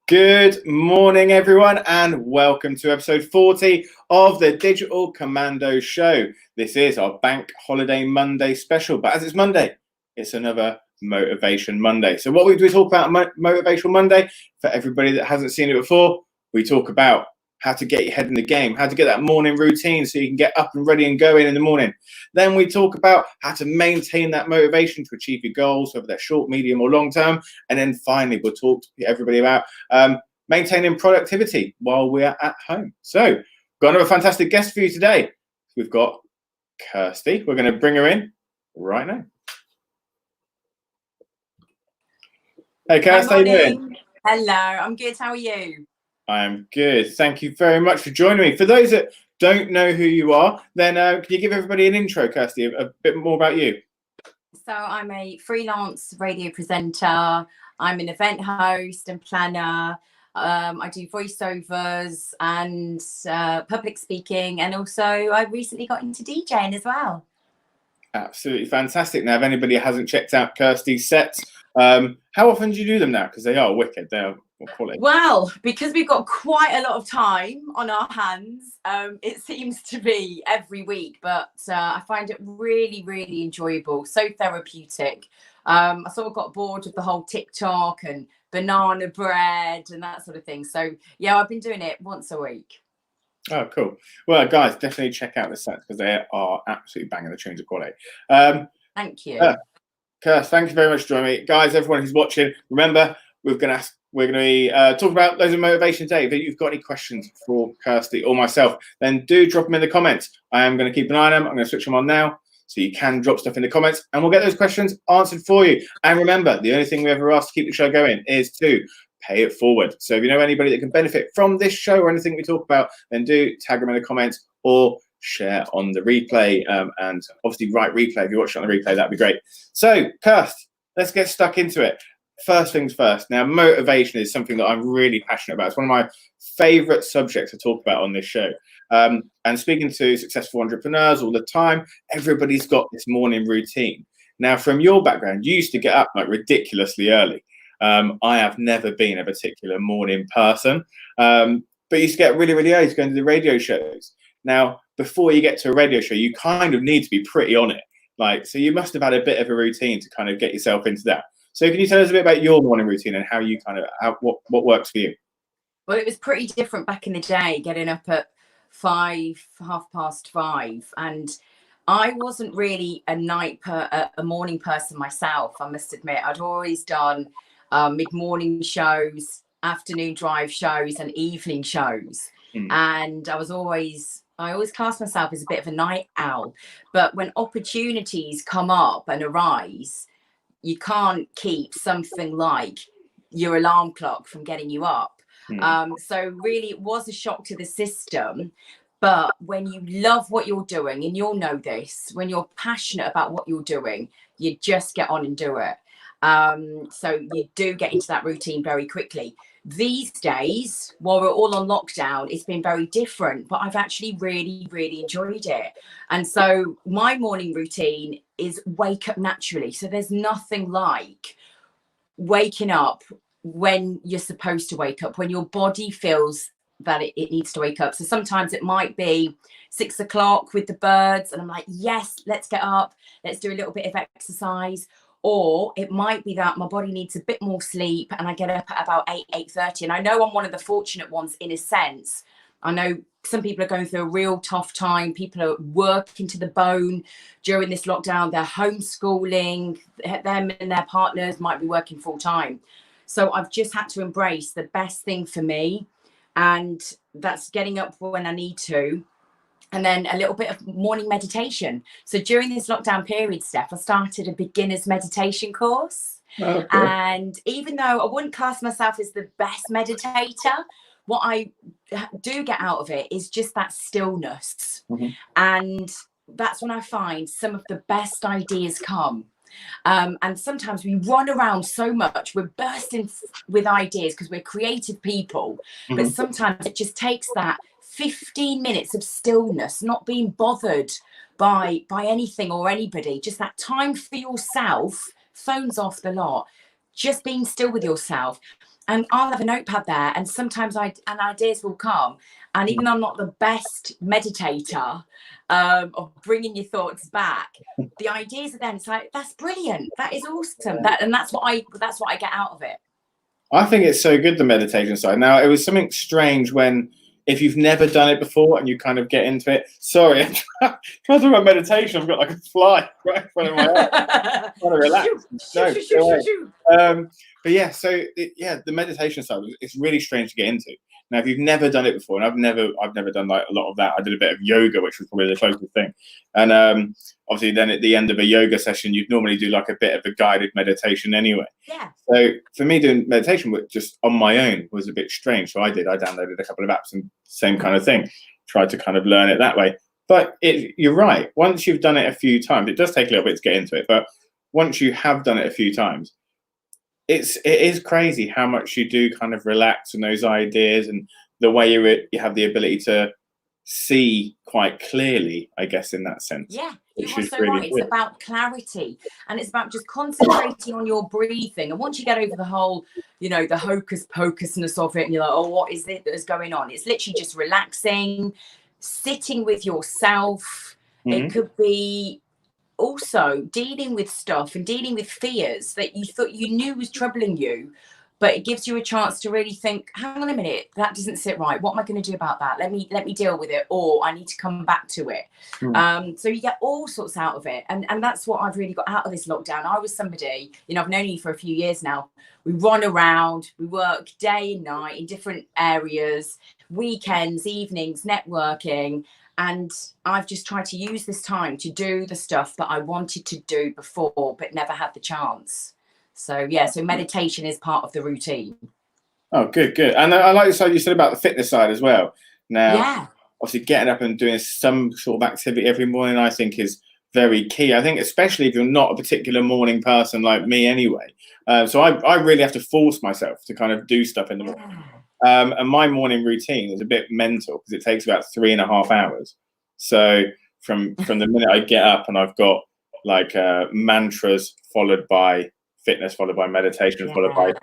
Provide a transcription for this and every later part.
Good morning, everyone, and welcome to episode 40 of the Digital Commando Show. This is our Bank Holiday Monday special, but as it's Monday, it's another Motivation Monday. So what we talk about on Motivation Monday, for everybody that hasn't seen it before, we talk about how to get your head in the game, how to get that morning routine so you can get up and ready and go in the morning. Then we talk about how to maintain that motivation to achieve your goals, whether they're short, medium, or long term. And then finally, we'll talk to everybody about maintaining productivity while we're at home. So, got another fantastic guest for you today. We've got Kirsty. We're going to bring her in right now. Hey, Kirsty, how are you doing? Hello, I'm good. How are you? I am good. Thank you very much for joining me. For those that don't know who you are, then can you give everybody an intro, Kirsty, a bit more about you? So I'm a freelance radio presenter. I'm an event host and planner. I do voiceovers and public speaking. And also I recently got into DJing as well. Absolutely fantastic. Now, if anybody hasn't checked out Kirsty's sets, how often do you do them now? Because they are wicked. They are quality. Well, because we've got quite a lot of time on our hands, it seems to be every week, but I find it really, really enjoyable, so therapeutic. I sort of got bored with the whole TikTok and banana bread and that sort of thing. So yeah, I've been doing it once a week. Oh, cool. Well, guys, definitely check out the sets because they are absolutely banging the tunes of quality. Thank you. Kirsty, thank you very much for joining me. Guys, everyone who's watching, remember, we're going to be talking about loads of motivation today. If you've got any questions for Kirsty or myself, then do drop them in the comments. I am going to keep an eye on them. I'm going to switch them on now. So you can drop stuff in the comments and we'll get those questions answered for you. And remember, the only thing we ever ask to keep the show going is to pay it forward. So if you know anybody that can benefit from this show or anything we talk about, then do tag them in the comments or share on the replay. And obviously write replay. If you watch it on the replay, that'd be great. So, Kirsty, let's get stuck into it. First things first. Now, motivation is something that I'm really passionate about. It's one of my favorite subjects to talk about on this show. And speaking to successful entrepreneurs all the time, everybody's got this morning routine. Now, from your background, you used to get up like ridiculously early. I have never been a particular morning person, but you used to get really, really early to go into the radio shows. Now, before you get to a radio show, you kind of need to be pretty on it. So you must have had a bit of a routine to kind of get yourself into that. So can you tell us a bit about your morning routine and how you what works for you? Well, it was pretty different back in the day, getting up at 5, 5:30, and I wasn't really a morning person myself. I must admit, I'd always done mid-morning shows, afternoon drive shows, and evening shows, and I always classed myself as a bit of a night owl. But when opportunities come up and arise, you can't keep something like your alarm clock from getting you up. So really it was a shock to the system. But when you love what you're doing, and you'll know this, when you're passionate about what you're doing, you just get on and do it. So you do get into that routine very quickly. These days, while we're all on lockdown, it's been very different, but I've actually really, really enjoyed it. And so my morning routine is wake up naturally. So there's nothing like waking up when you're supposed to wake up, when your body feels that it needs to wake up. So sometimes it might be 6 o'clock with the birds and I'm like, yes, let's get up, let's do a little bit of exercise. Or it might be that my body needs a bit more sleep and I get up at about 8:30. And I know I'm one of the fortunate ones in a sense. I know some people are going through a real tough time. People are working to the bone during this lockdown. They're homeschooling. Them and their partners might be working full time. So I've just had to embrace the best thing for me. And that's getting up when I need to. And then a little bit of morning meditation. So during this lockdown period, Steph, I started a beginner's meditation course. Okay. And even though I wouldn't class myself as the best meditator, what I do get out of it is just that stillness. And that's when I find some of the best ideas come. And sometimes we run around so much, we're bursting with ideas because we're creative people. But sometimes it just takes that 15 minutes of stillness, not being bothered by anything or anybody, just that time for yourself, phones off the lot, just being still with yourself. and I'll have a notepad there, and sometimes ideas will come. And even though I'm not the best meditator of bringing your thoughts back, the ideas are then. It's like, that's brilliant. That is awesome. That's what I get out of it. I think it's so good, the meditation side. Now, it was something strange when, if you've never done it before and you kind of get into it. Sorry, I'm trying to talk about meditation. I've got like a fly right in front of my head. I'm trying to relax. But yeah, so the meditation side, it's really strange to get into. Now, if you've never done it before, and I've never done like a lot of that. I did a bit of yoga, which was probably the closest thing. And obviously, then at the end of a yoga session, you'd normally do like a bit of a guided meditation anyway. Yeah. So for me, doing meditation just on my own was a bit strange. So I downloaded a couple of apps and same kind of thing. Tried to kind of learn it that way. But you're right. Once you've done it a few times, it does take a little bit to get into it. But once you have done it a few times, it is crazy how much you do kind of relax in those ideas, and the way you have the ability to see quite clearly, I guess, in that sense. Yeah, you are so right. It's about clarity, and it's about just concentrating on your breathing. And once you get over the whole, the hocus pocusness of it, and you're like, oh, what is it that is going on? It's literally just relaxing, sitting with yourself. Mm-hmm. It could be also dealing with stuff and dealing with fears that you thought you knew was troubling you, but it gives you a chance to really think, hang on a minute, that doesn't sit right. What am I going to do about that? Let me deal with it, or I need to come back to it. So you get all sorts out of it. And that's what I've really got out of this lockdown. I was somebody, I've known you for a few years now. We run around, we work day and night in different areas, weekends, evenings, networking. And I've just tried to use this time to do the stuff that I wanted to do before, but never had the chance. So, so meditation is part of the routine. Oh, good. And I like the side you said about the fitness side as well. Now, obviously getting up and doing some sort of activity every morning, I think, is very key. I think especially if you're not a particular morning person like me anyway. So I really have to force myself to kind of do stuff in the morning. And my morning routine is a bit mental because it takes about 3.5 hours. So from the minute I get up, and I've got like mantras followed by fitness, followed by meditation, followed by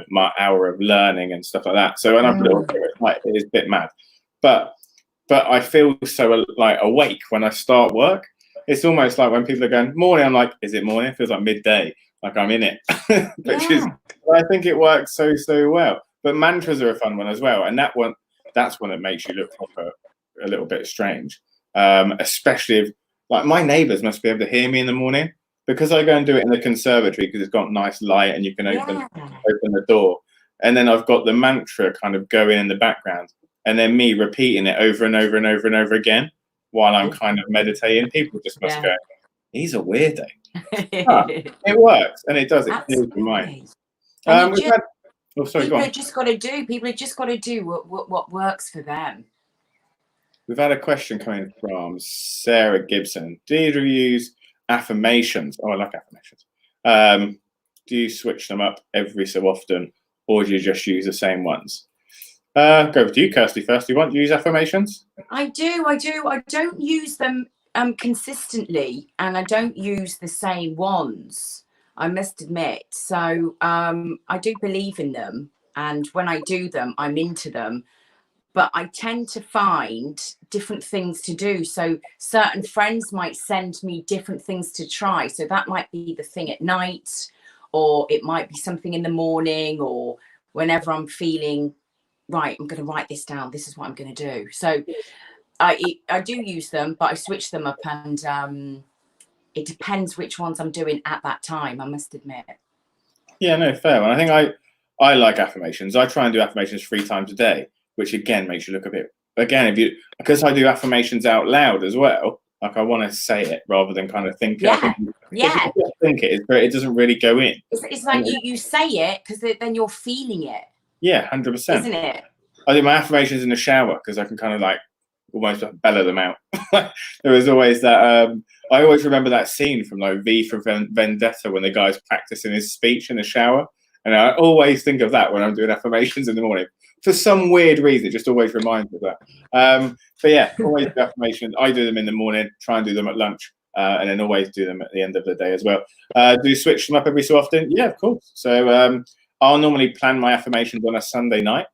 my hour of learning and stuff like that. So when I put it all together, it is a bit mad. But I feel so like awake when I start work. It's almost like when people are going morning, I'm like, is it morning? It feels like midday, like I'm in it. I think it works so well. But mantras are a fun one as well, and that's one that makes you look proper a little bit strange, especially if, like, my neighbours must be able to hear me in the morning because I go and do it in the conservatory because it's got nice light and you can open the door, and then I've got the mantra kind of going in the background, and then me repeating it over and over and over and over again while I'm kind of meditating. People just must go, he's a weirdo. It works, and it does. It clears your mind. People have just got to do what works for them. We've had a question coming from Sarah Gibson. Do you use affirmations? Oh, I like affirmations. Do you switch them up every so often, or do you just use the same ones? Go with you, Kirsty, first. Do you use affirmations? I do. I don't use them consistently, and I don't use the same ones, I must admit. So I do believe in them, and when I do them, I'm into them. But I tend to find different things to do. So certain friends might send me different things to try. So that might be the thing at night, or it might be something in the morning, or whenever I'm feeling, right, I'm going to write this down. This is what I'm going to do. So I do use them, but I switch them up, and it depends which ones I'm doing at that time, I must admit. Yeah, no, fair. And I think I like affirmations. I try and do affirmations 3 times a day, which again makes you look a bit. Again, because I do affirmations out loud as well, like I want to say it rather than kind of think it. If you think it doesn't really go in. It's like you say it because then you're feeling it. Yeah, 100%. Isn't it? I do my affirmations in the shower because I can kind of like almost bellow them out. There was always that. I always remember that scene from like V for Vendetta when the guy's practicing his speech in the shower, and I always think of that when I'm doing affirmations in the morning. For some weird reason, it just always reminds me of that. But yeah, always do affirmations. I do them in the morning, try and do them at lunch, and then always do them at the end of the day as well. Do you switch them up every so often? Yeah, of course. So I'll normally plan my affirmations on a Sunday night.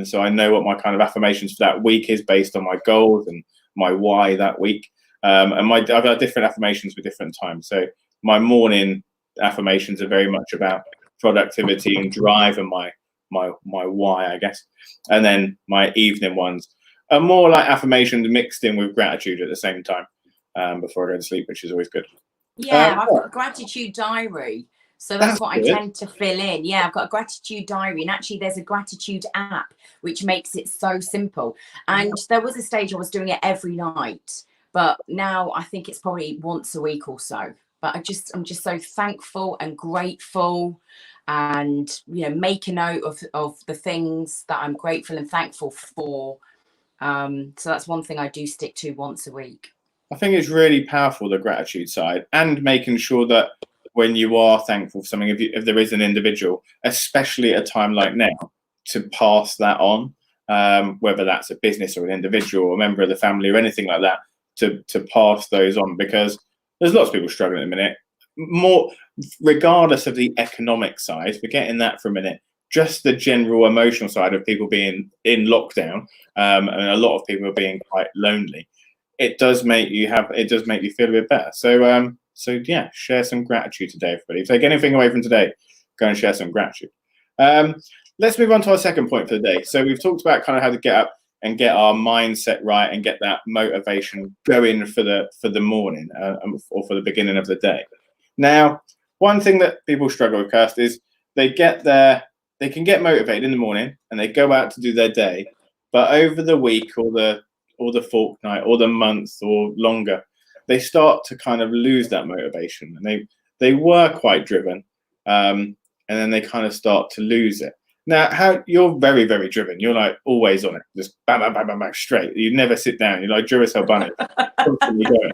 So I know what my kind of affirmations for that week is based on my goals and my why that week. And I've got different affirmations for different times. So my morning affirmations are very much about productivity and drive and my why, I guess. And then my evening ones are more like affirmations mixed in with gratitude at the same time before I go to sleep, which is always good. Yeah, I've got a gratitude diary. So that's what good. I tend to fill in. Yeah, I've got a gratitude diary. And actually, there's a gratitude app, which makes it so simple. And there was a stage I was doing it every night. But now I think it's probably once a week or so. But I'm just so thankful and grateful, and make a note of the things that I'm grateful and thankful for. So that's one thing I do stick to once a week. I think it's really powerful, the gratitude side, and making sure that when you are thankful for something, if there is an individual, especially at a time like now, to pass that on, whether that's a business or an individual or a member of the family or anything like that, to pass those on, because there's lots of people struggling at the minute, more regardless of the economic side, forgetting that for a minute, just the general emotional side of people being in lockdown, and a lot of people are being quite lonely. It does make you feel a bit better. So yeah, share some gratitude today, everybody. Take anything away from today, go and share some gratitude. Let's move on to our second point for the day. So we've talked about kind of how to get up and get our mindset right and get that motivation going for the morning or for the beginning of the day. Now, one thing that people struggle with, Kirsty, is they can get motivated in the morning and they go out to do their day, but over the week or the fortnight or the month or longer, they start to kind of lose that motivation, and they were quite driven, and then they kind of start to lose it. Now, you're very, very driven. You're like always on it, just bang, bang, bang, bang, bang, straight. You never sit down. You're like Duracell bunny, constantly going.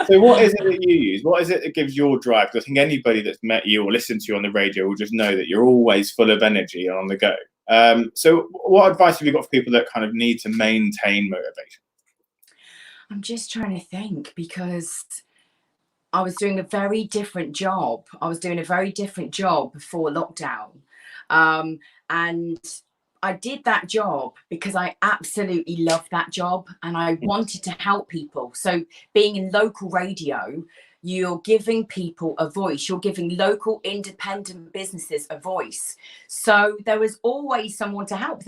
So what is it that you use? What is it that gives your drive? Because I think anybody that's met you or listened to you on the radio will just know that you're always full of energy and on the go. So what advice have you got for people that kind of need to maintain motivation? I'm just trying to think, because I was doing a very different job. Before lockdown. And I did that job because I absolutely loved that job and I wanted to help people. So being in local radio, you're giving people a voice. You're giving local independent businesses a voice. So there was always someone to help.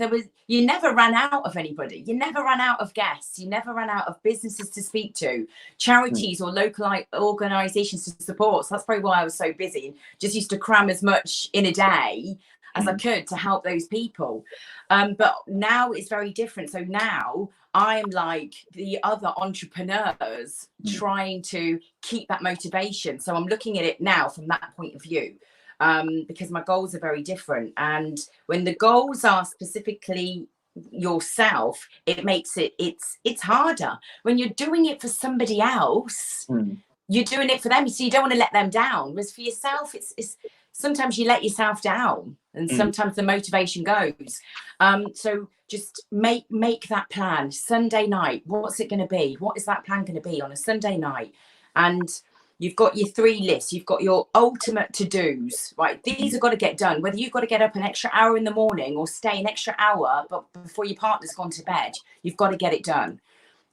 You never ran out of anybody. You never ran out of guests. You never ran out of businesses to speak to, charities or local organizations to support. So that's probably why I was so busy. Just used to cram as much in a day as I could to help those people. But now it's very different. So now I'm like the other entrepreneurs trying to keep that motivation. So I'm looking at it now from that point of view, because my goals are very different. And when the goals are specifically yourself, it makes it's harder. When you're doing it for somebody else, you're doing it for them. So you don't want to let them down. Whereas for yourself, it's sometimes you let yourself down and sometimes the motivation goes. So just make that plan. Sunday night, what's it going to be? What is that plan going to be on a Sunday night? And you've got your 3 lists. You've got your ultimate to-dos, right? These have got to get done. Whether you've got to get up an extra hour in the morning or stay an extra hour but before your partner's gone to bed, you've got to get it done.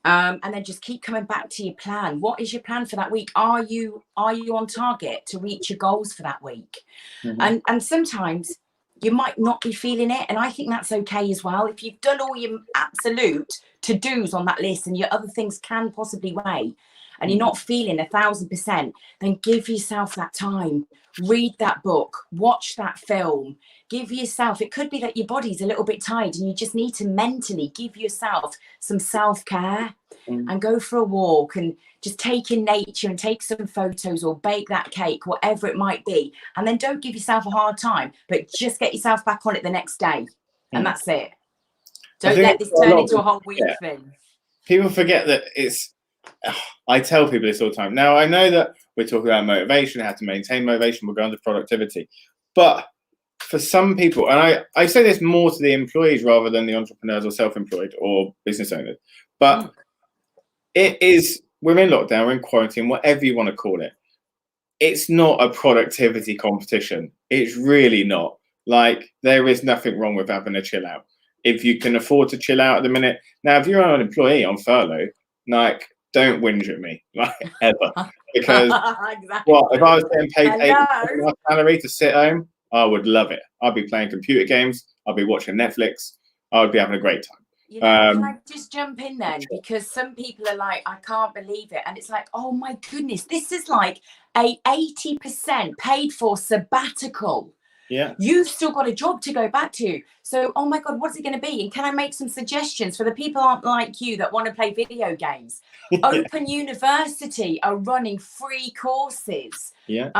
And then just keep coming back to your plan. What is your plan for that week? Are you on target to reach your goals for that week? And sometimes you might not be feeling it. And I think that's okay as well. If you've done all your absolute to-dos on that list and your other things can possibly wait, and you're not feeling 1,000%, then give yourself that time. Read that book, watch that film, give yourself, it could be that your body's a little bit tired and you just need to mentally give yourself some self-care and go for a walk and just take in nature and take some photos or bake that cake, whatever it might be. And then don't give yourself a hard time, but just get yourself back on it the next day. And that's it. Don't let this turn into a whole week thing. People forget that I tell people this all the time. Now, I know that we're talking about motivation, how to maintain motivation, we'll go on to productivity. But for some people, and I say this more to the employees rather than the entrepreneurs or self-employed or business owners, but we're in lockdown, we're in quarantine, whatever you want to call it. it's not a productivity competition. It's really not. Like, there is nothing wrong with having a chill out. If you can afford to chill out at the minute. Now, if you're an employee on furlough, like, don't whinge at me, like, ever. Because Exactly. well, if I was getting paid Hello. my salary to sit home, I would love it. I'd be playing computer games. I'd be watching Netflix. I would be having a great time. You know, can I just jump in then? Sure. Because some people are like, I can't believe it. And it's like, oh my goodness, this is like a 80% paid for sabbatical. Yeah. You've still got a job to go back to. So, oh my God, what's it going to be? And can I make some suggestions for the people aren't like you that want to play video games? Open University are running free courses. Yeah.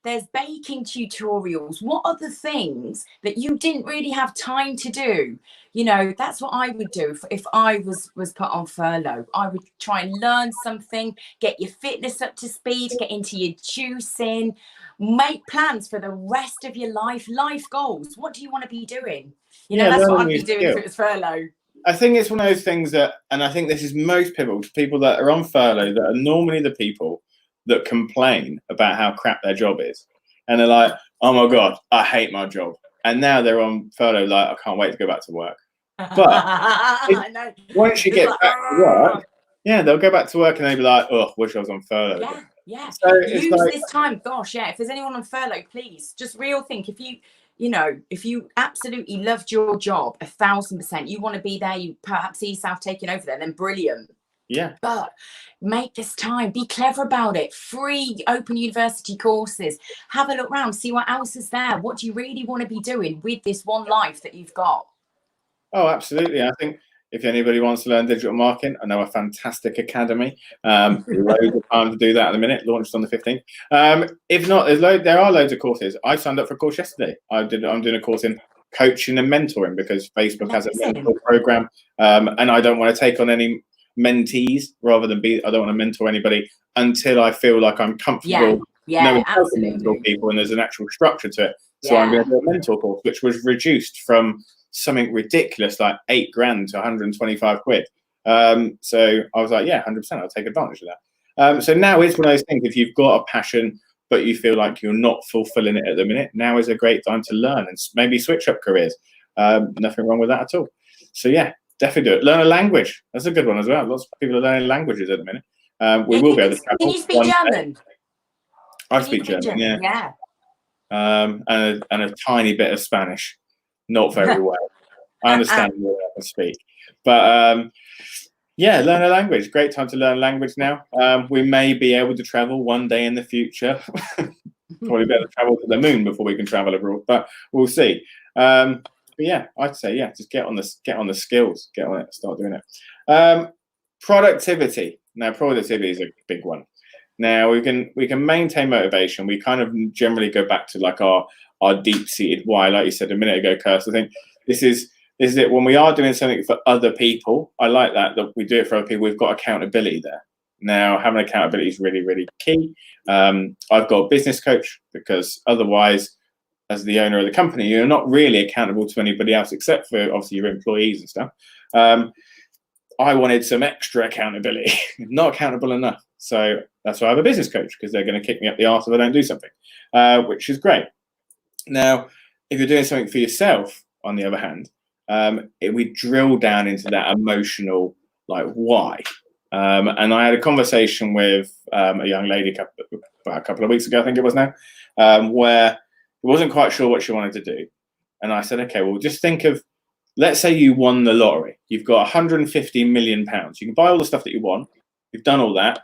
There's baking tutorials. What are the things that you didn't really have time to do? You know, that's what I would do if I was put on furlough. I would try and learn something, get your fitness up to speed, get into your juicing, make plans for the rest of your life goals. What do you want to be doing? You know, that's what I'd be doing if it was furlough. I think it's one of those things that, and I think this is most people that are on furlough that are normally the people that complain about how crap their job is. And they're like, oh my God, I hate my job. And now they're on furlough, like, I can't wait to go back to work. But once you get back to work, yeah, they'll go back to work and they'll be like, oh, wish I was on furlough. Yeah, yeah. So use this time. Gosh, yeah. If there's anyone on furlough, please just real think. If you absolutely loved your job 1,000%, you want to be there, you perhaps see yourself taking over there, then brilliant. Yeah. But make this time, be clever about it. Free Open University courses. Have a look around, see what else is there. What do you really want to be doing with this one life that you've got? Oh, absolutely. I think if anybody wants to learn digital marketing, I know a fantastic academy. Loads of time to do that at the minute. Launched on the 15th. If not, there are loads of courses. I signed up for a course yesterday. I'm doing a course in coaching and mentoring because Facebook has a mentor program, and I don't want to take on any mentees rather than I don't want to mentor anybody until I feel like I'm comfortable. Yeah, absolutely. Mentor people and there's an actual structure to it. So I'm going to do a mentor course, which was reduced from something ridiculous like $8,000 to 125 quid. So I was like, yeah, 100%, I'll take advantage of that. So now is one of those things, if you've got a passion but you feel like you're not fulfilling it at the minute, now is a great time to learn and maybe switch up careers. Nothing wrong with that at all. So yeah, definitely do it. Learn a language. That's a good one as well. Lots of people are learning languages at the minute. We will be able to travel. Can you speak German? I speak German, yeah. And a tiny bit of Spanish. Not very well. I understand what I speak. But yeah, learn a language. Great time to learn a language now. We may be able to travel one day in the future. Probably better travel to the moon before we can travel abroad, but we'll see. But yeah, I'd say, yeah, just get on the skills, get on it, start doing it. Productivity. Now, productivity is a big one. Now we can maintain motivation. We kind of generally go back to like our deep-seated why, like you said a minute ago, Kirsty. I think this is it. When we are doing something for other people, I like that we do it for other people. We've got accountability there. Now, having accountability is really, really key. I've got a business coach because otherwise, as the owner of the company, you're not really accountable to anybody else except for obviously your employees and stuff. I wanted some extra accountability, not accountable enough. So that's why I have a business coach, because they're going to kick me up the arse if I don't do something, which is great. Now, if you're doing something for yourself, on the other hand, we drill down into that emotional, like, why. And I had a conversation with a young lady about a couple of weeks ago, I think it was now, where I wasn't quite sure what she wanted to do. And I said, okay, well, just think of, let's say you won the lottery. You've got 150 million pounds. You can buy all the stuff that you want. You've done all that.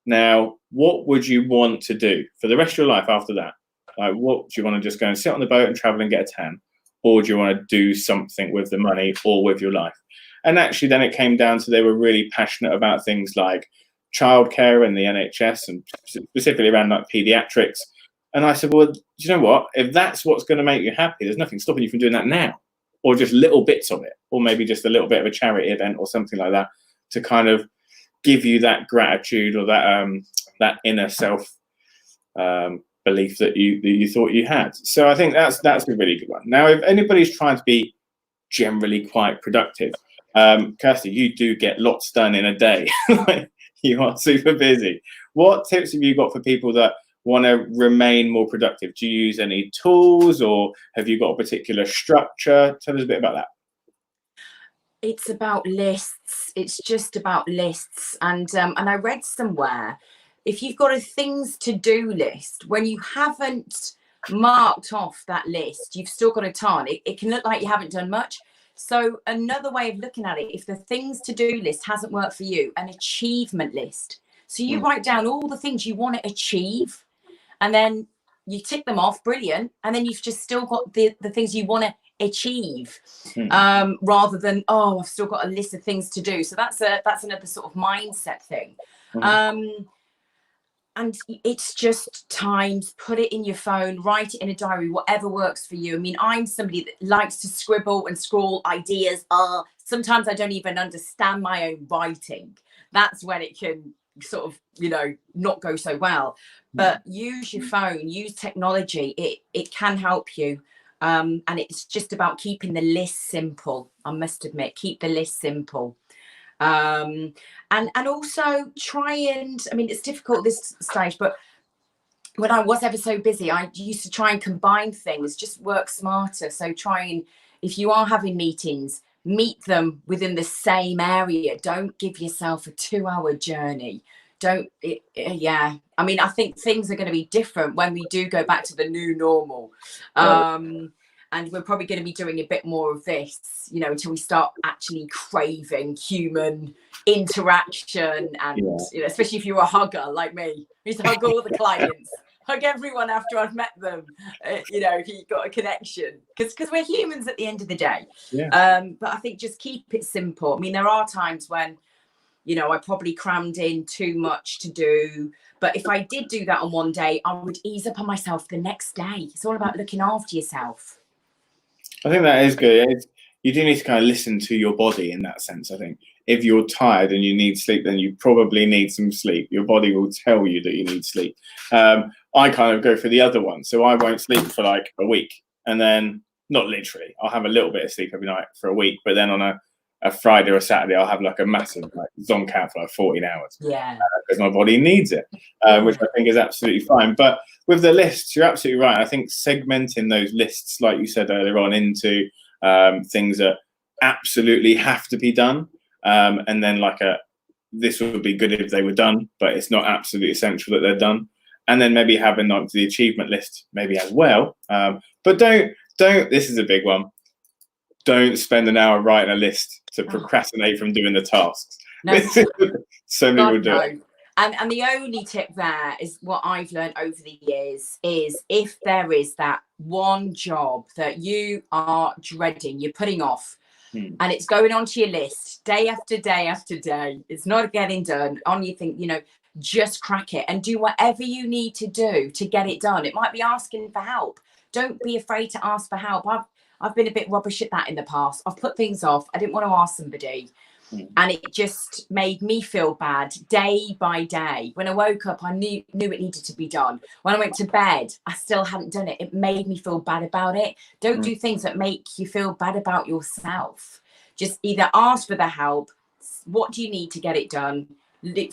Now, what would you want to do for the rest of your life after that? Like, what do you want to just go and sit on the boat and travel and get a tan? Or do you want to do something with the money or with your life? And actually, then it came down to they were really passionate about things like childcare and the NHS, and specifically around like pediatrics. And I said, well, do you know what? If that's what's going to make you happy, there's nothing stopping you from doing that now, or just little bits of it, or maybe just a little bit of a charity event or something like that to kind of give you that gratitude or that inner self belief that you thought you had. So I think that's a really good one. Now, if anybody's trying to be generally quite productive, Kirsty, you do get lots done in a day. You are super busy. What tips have you got for people that want to remain more productive? Do you use any tools, or have you got a particular structure? Tell us a bit about that. It's about lists. It's just about lists. And I read somewhere, if you've got a things to do list, when you haven't marked off that list, you've still got a ton. It can look like you haven't done much. So another way of looking at it, if the things to do list hasn't worked for you, an achievement list. So you write down all the things you want to achieve, and then you tick them off, brilliant. And then you've just still got the things you want to achieve, rather than, oh, I've still got a list of things to do. So that's another sort of mindset thing. And it's just times, put it in your phone, write it in a diary, whatever works for you. I mean, I'm somebody that likes to scribble and scrawl ideas. Sometimes I don't even understand my own writing. That's when it can sort of, not go so well. But use your phone, use technology. It can help you. And it's just about keeping the list simple. I must admit, keep the list simple. And also try and, I mean, it's difficult at this stage, but when I was ever so busy, I used to try and combine things, just work smarter. So try and, if you are having meetings, meet them within the same area. Don't give yourself a 2-hour journey. I mean, I think things are going to be different when we do go back to the new normal. And we're probably going to be doing a bit more of this, until we start actually craving human interaction. And, especially if you're a hugger like me, I used to hug all the clients, hug everyone after I've met them, if you've got a connection, because we're humans at the end of the day. But I think just keep it simple. I mean, there are times when, I probably crammed in too much to do. But if I did do that on one day, I would ease up on myself the next day. It's all about looking after yourself. I think that is good. You do need to kind of listen to your body in that sense. I think if you're tired and you need sleep, then you probably need some sleep. Your body will tell you that you need sleep. I kind of go for the other one. So I won't sleep for like a week, and then, not literally, I'll have a little bit of sleep every night for a week. But then on a Friday or a Saturday, I'll have like a massive zonk out for like 14 hours. Because my body needs it, which I think is absolutely fine. But with the lists, you're absolutely right. I think segmenting those lists, like you said earlier on, into things that absolutely have to be done, and then this would be good if they were done, but it's not absolutely essential that they're done. And then maybe having like the achievement list maybe as well. But don't. This is a big one. Don't spend an hour writing a list to procrastinate from doing the tasks. No. So many will do it. And the only tip there is what I've learned over the years is, if there is that one job that you are dreading, you're putting off, and it's going onto your list day after day after day, it's not getting done, you think, just crack it and do whatever you need to do to get it done. It might be asking for help. Don't be afraid to ask for help. I've been a bit rubbish at that in the past. I've put things off. I didn't want to ask somebody. And it just made me feel bad day by day. When I woke up, I knew it needed to be done. When I went to bed, I still hadn't done it. It made me feel bad about it. Don't do things that make you feel bad about yourself. Just either ask for the help. What do you need to get it done?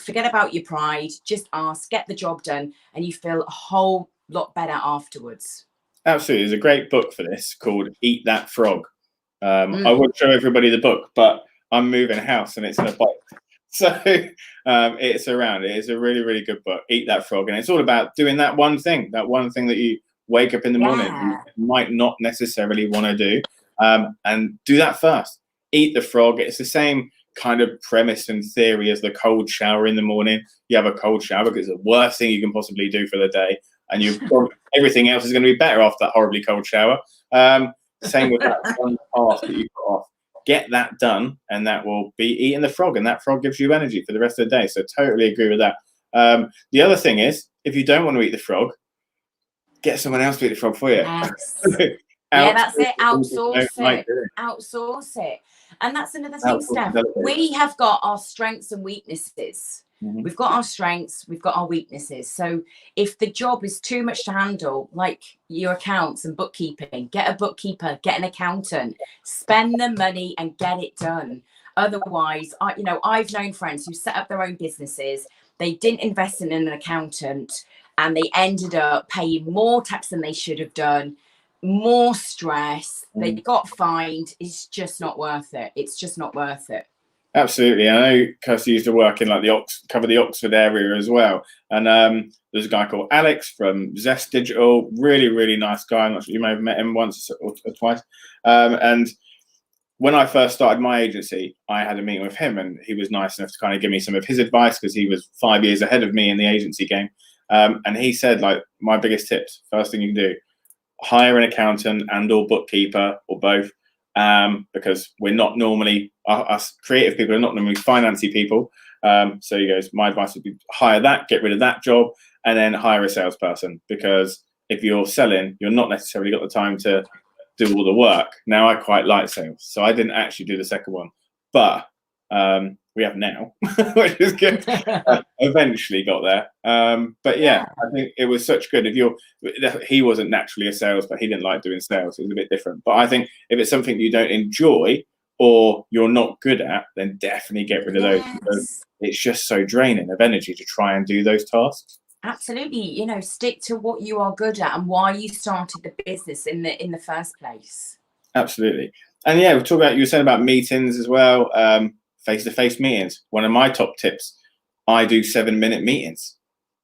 Forget about your pride. Just ask, get the job done, and you feel a whole lot better afterwards. Absolutely. There's a great book for this called Eat That Frog. I would show everybody the book, but I'm moving house and it's in a box. So it's around. It is a really, really good book, Eat That Frog. And it's all about doing that one thing that you wake up in the morning and might not necessarily want to do. And do that first. Eat the frog. It's the same kind of premise and theory as the cold shower in the morning. You have a cold shower because it's the worst thing you can possibly do for the day. And everything else is going to be better after that horribly cold shower. Same with that one task that you put off. Get that done, and that will be eating the frog, and that frog gives you energy for the rest of the day. So totally agree with that. The other thing is, if you don't want to eat the frog, get someone else to eat the frog for you. Yes. That's it. Outsource it. And that's another thing, Steph. We have got our strengths and weaknesses. We've got our strengths, we've got our weaknesses. So if the job is too much to handle, like your accounts and bookkeeping, get a bookkeeper, get an accountant, spend the money and get it done. Otherwise, I've known friends who set up their own businesses. They didn't invest in an accountant, and they ended up paying more tax than they should have done, more stress. They got fined. It's just not worth it. It's just not worth it. Absolutely. I know Kirsty used to work in like cover the Oxford area as well. And there's a guy called Alex from Zest Digital, really, really nice guy. I'm not sure, you may have met him once or twice. And when I first started my agency, I had a meeting with him, and he was nice enough to kind of give me some of his advice because he was 5 years ahead of me in the agency game. And he said, like, my biggest tips, first thing you can do, hire an accountant and or bookkeeper or both. Because we're not normally, us creative people are not normally financy people. So he goes, my advice would be hire that, get rid of that job, and then hire a salesperson. Because if you're selling, you're not necessarily got the time to do all the work. Now, I quite like sales, so I didn't actually do the second one, but we have now, which is good. Eventually got there. But yeah, I think it was such good. He wasn't naturally a sales, but he didn't like doing sales. It was a bit different. But I think if it's something you don't enjoy or you're not good at, then definitely get rid of those, because it's just so draining of energy to try and do those tasks. Absolutely. You know, stick to what you are good at and why you started the business in the first place. Absolutely. And yeah, we'll talk about, you were saying about meetings as well. Face-to-face meetings. One of my top tips, I do 7-minute meetings,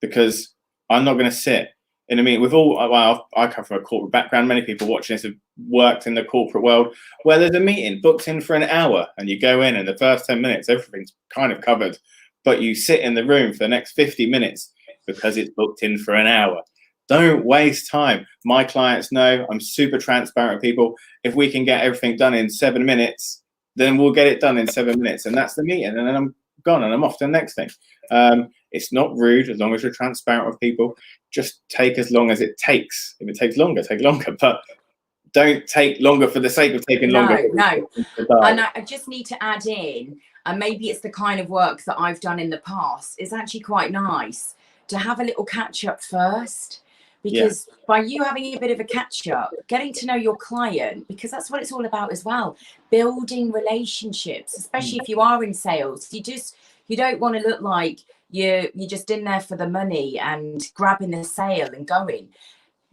because I'm not going to sit in a meeting with I come from a corporate background. Many people watching this have worked in the corporate world where there's a meeting booked in for an hour and you go in and the first 10 minutes, everything's kind of covered, but you sit in the room for the next 50 minutes because it's booked in for an hour. Don't waste time. My clients know I'm super transparent with people. If we can get everything done in 7 minutes, then we'll get it done in 7 minutes, and that's the meeting, and then I'm gone and I'm off to the next thing. It's not rude as long as you're transparent with people. Just take as long as it takes. If it takes longer, take longer, but don't take longer for the sake of taking longer. No. And I just need to add in, and maybe it's the kind of work that I've done in the past, it's actually quite nice to have a little catch up first. Because by you having a bit of a catch up, getting to know your client, because that's what it's all about as well, building relationships, especially if you are in sales. You don't want to look like you're just in there for the money and grabbing the sale and going.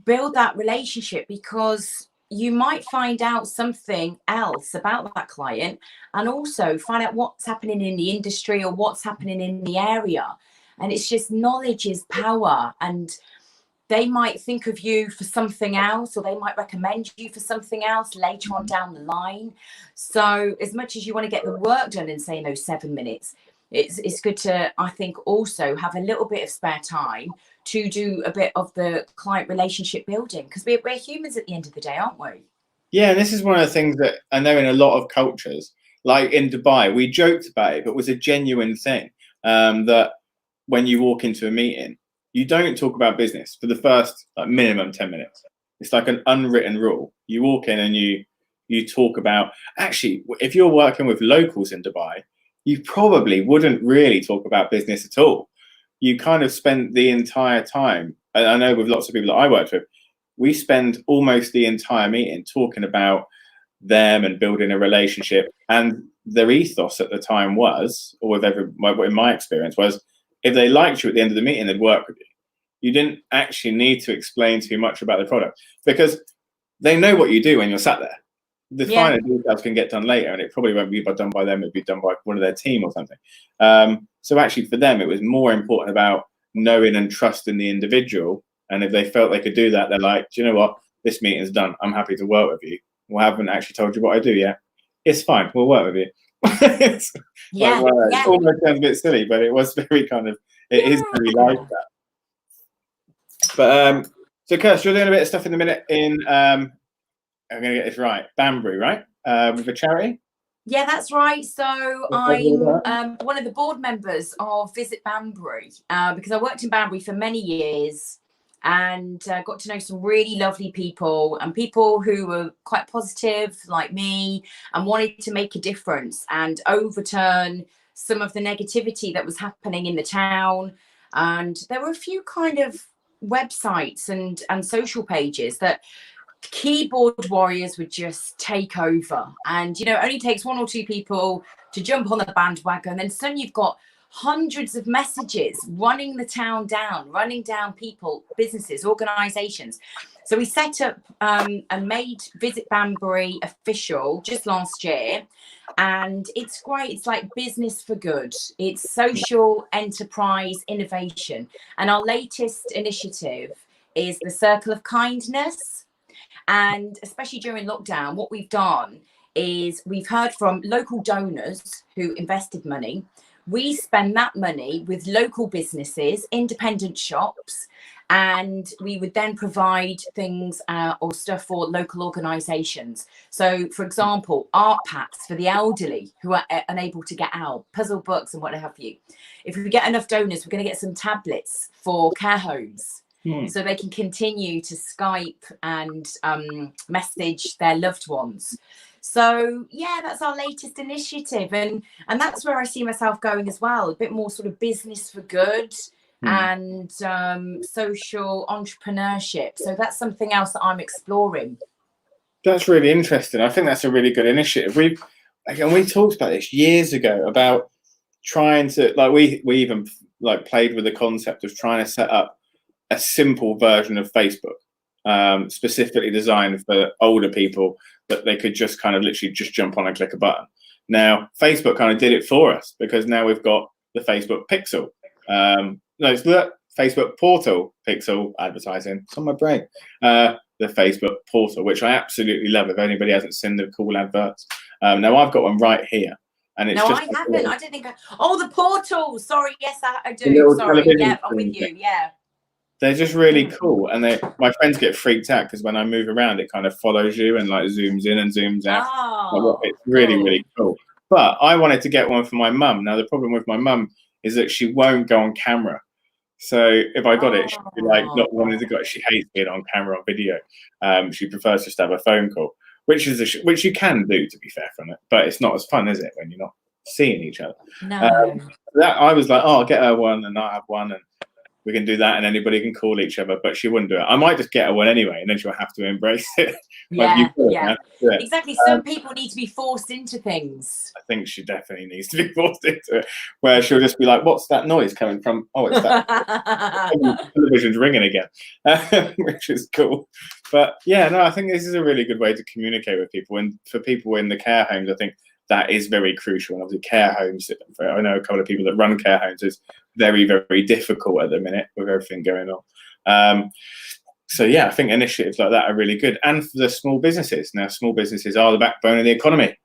Build that relationship, because you might find out something else about that client, and also find out what's happening in the industry or what's happening in the area. And it's just, knowledge is power, and they might think of you for something else, or they might recommend you for something else later on down the line. So as much as you want to get the work done in, say, those 7 minutes, it's good to, I think, also have a little bit of spare time to do a bit of the client relationship building, because we're humans at the end of the day, aren't we? Yeah, and this is one of the things that I know in a lot of cultures, like in Dubai, we joked about it, but it was a genuine thing, that when you walk into a meeting, you don't talk about business for the first minimum 10 minutes. It's like an unwritten rule. You walk in and you talk about, actually, if you're working with locals in Dubai, you probably wouldn't really talk about business at all. You kind of spend the entire time, and I know with lots of people that I worked with, we spend almost the entire meeting talking about them and building a relationship. And their ethos at the time was, or in my experience was, if they liked you at the end of the meeting, they'd work with you. You didn't actually need to explain too much about the product, because they know what you do when you're sat there. The finer details can get done later, and it probably won't be done by them. It'll be done by one of their team or something. So actually for them, it was more important about knowing and trusting the individual. And if they felt they could do that, they're like, do you know what? This meeting's done. I'm happy to work with you. We haven't actually told you what I do yet. It's fine. We'll work with you. It almost sounds a bit silly, but it was very kind of, it is very like that. But so Kirsty, you're doing a bit of stuff in the minute in I'm gonna get this right, Banbury, right? With a charity? Yeah, that's right. So I'm one of the board members of Visit Banbury, because I worked in Banbury for many years and got to know some really lovely people, and people who were quite positive like me and wanted to make a difference and overturn some of the negativity that was happening in the town. And there were a few kind of websites and social pages that keyboard warriors would just take over, and it only takes one or two people to jump on the bandwagon, and then suddenly you've got hundreds of messages running the town down, running down people, businesses, organisations. So we set up and made Visit Banbury official just last year. And it's great. It's like business for good. It's social enterprise innovation. And our latest initiative is the Circle of Kindness. And especially during lockdown, what we've done is we've heard from local donors who invested money. We spend that money with local businesses, independent shops, and we would then provide things or stuff for local organisations. So, for example, art packs for the elderly who are unable to get out, puzzle books and what have you. If we get enough donors, we're going to get some tablets for care homes. So they can continue to Skype and message their loved ones. So yeah, that's our latest initiative, and that's where I see myself going as well. A bit more sort of business for good and social entrepreneurship. So that's something else that I'm exploring. That's really interesting. I think that's a really good initiative. We talked about this years ago about trying to, like, we even like played with the concept of trying to set up a simple version of Facebook, specifically designed for older people, that they could just kind of literally just jump on and click a button. Now, Facebook kind of did it for us, because now we've got the Facebook Pixel. No, it's the Facebook Portal Pixel advertising. It's on my brain. The Facebook Portal, which I absolutely love. If anybody hasn't seen the cool adverts, now I've got one right here. And it's I haven't. I don't think. The Portal. Sorry, yes, I do. Sorry, yeah, I'm with you. Yeah. They're just really cool, and my friends get freaked out because when I move around, it kind of follows you and like zooms in and zooms out. It's really, really cool. But I wanted to get one for my mum. Now the problem with my mum is that she won't go on camera. So if I got it, she'd be like not wanting to go. She hates being on camera on video. She prefers just to have a phone call, which you can do, to be fair, from it. But it's not as fun, is it, when you're not seeing each other? No. That I was like, I'll get her one, and I have one, and we can do that, and anybody can call each other, but she wouldn't do it. I might just get her one anyway, and then she'll have to embrace it. Exactly. Some people need to be forced into things. I think she definitely needs to be forced into it, where she'll just be like, what's that noise coming from? Oh, it's that television's ringing again, which is cool. But yeah, no, I think this is a really good way to communicate with people. And for people in the care homes, I think that is very crucial. And obviously care homes, I know a couple of people that run care homes, is very, very difficult at the minute with everything going on. So yeah, I think initiatives like that are really good. And for the small businesses, now small businesses are the backbone of the economy.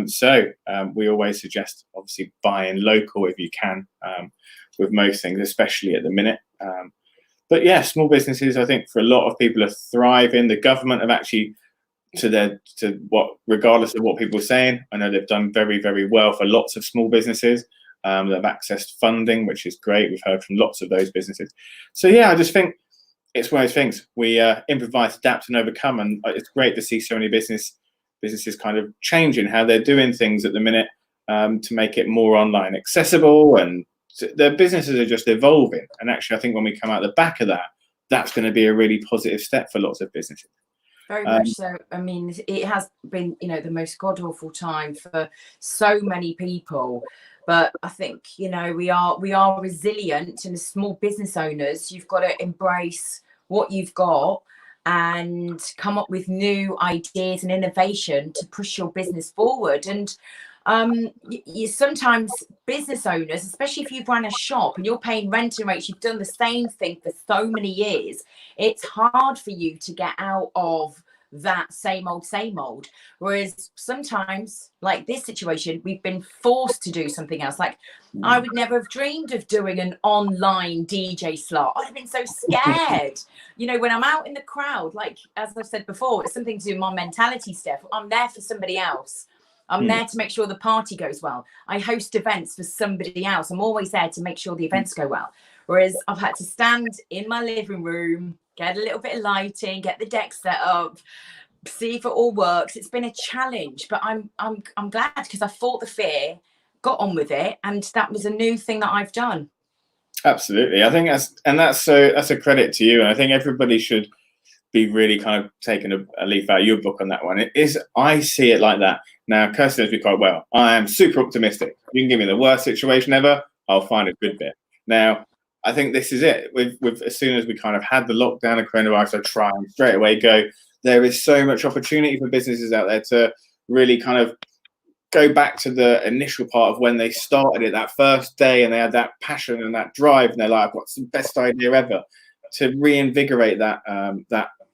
So we always suggest obviously buying local if you can, with most things, especially at the minute. But yeah, small businesses, I think for a lot of people are thriving. The government have actually, regardless of what people are saying, I know they've done very, very well for lots of small businesses. They've accessed funding, which is great. We've heard from lots of those businesses. So yeah, I just think it's one of those things. We improvise, adapt, and overcome, and it's great to see so many businesses kind of changing how they're doing things at the minute, to make it more online accessible, and their businesses are just evolving. And actually, I think when we come out the back of that, that's going to be a really positive step for lots of businesses. Very much so. I mean, it has been, the most god-awful time for so many people. But I think, we are resilient, and as small business owners, you've got to embrace what you've got and come up with new ideas and innovation to push your business forward. And you sometimes business owners, especially if you've run a shop and you're paying rental rates, you've done the same thing for so many years, it's hard for you to get out of that same old. Whereas sometimes, like this situation, we've been forced to do something else. Like I would never have dreamed of doing an online DJ slot. I'd have been so scared. When I'm out in the crowd, like as I've said before, it's something to do with my mentality, Steph. I'm there for somebody else. I'm there to make sure the party goes well. I host events for somebody else. I'm always there to make sure the events go well. Whereas I've had to stand in my living room, get a little bit of lighting, get the deck set up, see if it all works. It's been a challenge, but I'm glad, because I fought the fear, got on with it, and that was a new thing that I've done. Absolutely. I think that's a credit to you, and I think everybody should be really kind of taking a leaf out of your book on that one. I see it like that. Now, Kirsty knows me quite well. I am super optimistic. You can give me the worst situation ever, I'll find a good bit. Now, I think this is it. With as soon as we kind of had the lockdown of coronavirus, I try and straight away go, there is so much opportunity for businesses out there to really kind of go back to the initial part of when they started it, that first day, and they had that passion and that drive, and they're like, what's the best idea ever? To reinvigorate that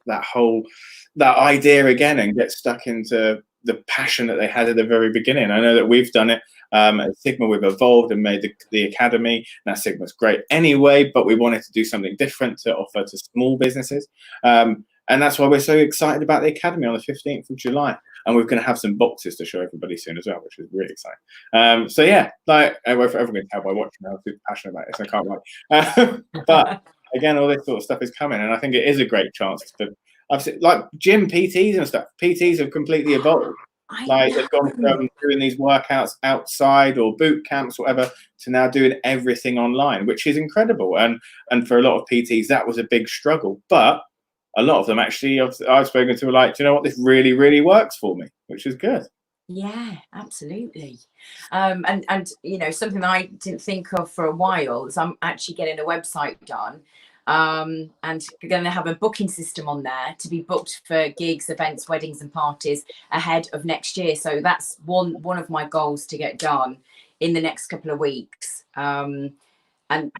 that idea again and get stuck into the passion that they had at the very beginning. I know that we've done it at Sigma. We've evolved and made the academy. Now Sigma's great anyway, but we wanted to do something different to offer to small businesses, and that's why we're so excited about the academy on the 15th of July. And we're going to have some boxes to show everybody soon as well, which is really exciting. So yeah, like everyone can tell by watching, I'm super passionate about this. I can't wait. But again, all this sort of stuff is coming, and I think it is a great chance to. I've seen, like gym PTs and stuff. PTs have completely evolved. Like they've gone from doing these workouts outside or boot camps, whatever, to now doing everything online, which is incredible. And for a lot of PTs, that was a big struggle. But a lot of them actually, I've spoken to, are like, do you know what, this really, really works for me, which is good. Yeah, absolutely. And you know, something I didn't think of for a while is I'm actually getting a website done. And going to have a booking system on there to be booked for gigs, events, weddings and parties ahead of next year. So that's one of my goals to get done in the next couple of weeks. And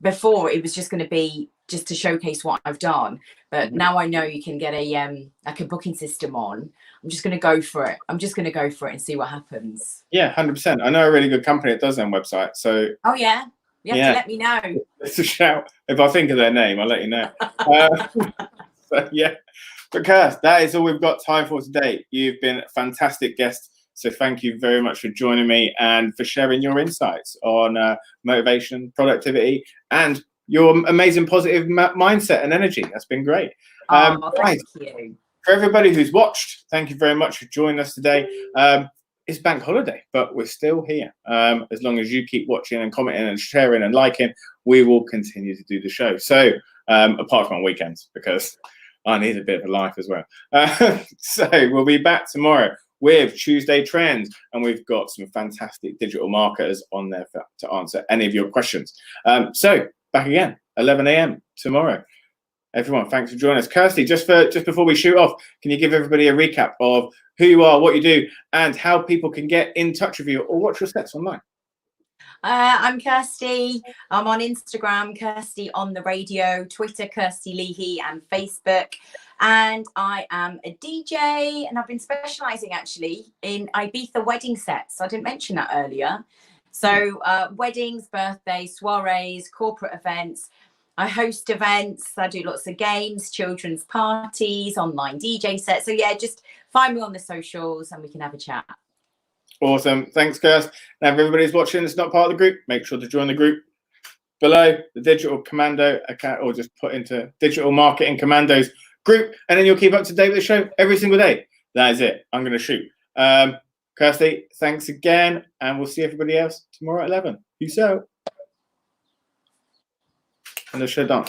before it was just going to be just to showcase what I've done, but now I know you can get a like a booking system on. I'm just going to go for it. I'm just going to go for it and see what happens. Yeah, 100%. I know a really good company that does their website. So oh yeah, you have to let me know. It's a shout. If I think of their name, I'll let you know. So yeah, but Kirsty, that is all we've got time for today. You've been a fantastic guest, so thank you very much for joining me and for sharing your insights on motivation, productivity, and your amazing positive mindset and energy. That's been great. Thank you. For everybody who's watched, thank you very much for joining us today. It's bank holiday, but we're still here. As long as you keep watching and commenting and sharing and liking, we will continue to do the show. So apart from on weekends, because I need a bit of a life as well. So we'll be back tomorrow with Tuesday Trends, and we've got some fantastic digital marketers on there to answer any of your questions. So back again, 11 a.m. tomorrow. Everyone, thanks for joining us. Kirsty, just before we shoot off, can you give everybody a recap of who you are, what you do, and how people can get in touch with you or watch your sets online? I'm Kirsty. I'm on Instagram, Kirsty on the radio, Twitter, Kirsty Leahy, and Facebook. And I am a DJ, and I've been specialising actually in Ibiza wedding sets. I didn't mention that earlier. So weddings, birthdays, soirees, corporate events. I host events, I do lots of games, children's parties, online DJ sets. So yeah, just find me on the socials and we can have a chat. Awesome. Thanks, Kirsty. Now, if everybody's watching that's not part of the group, make sure to join the group below, the Digital Commando account, or just put into Digital Marketing Commandos group, and then you'll keep up to date with the show every single day. That is it. I'm going to shoot. Kirsty, thanks again, and we'll see everybody else tomorrow at 11. Peace out. And the show done.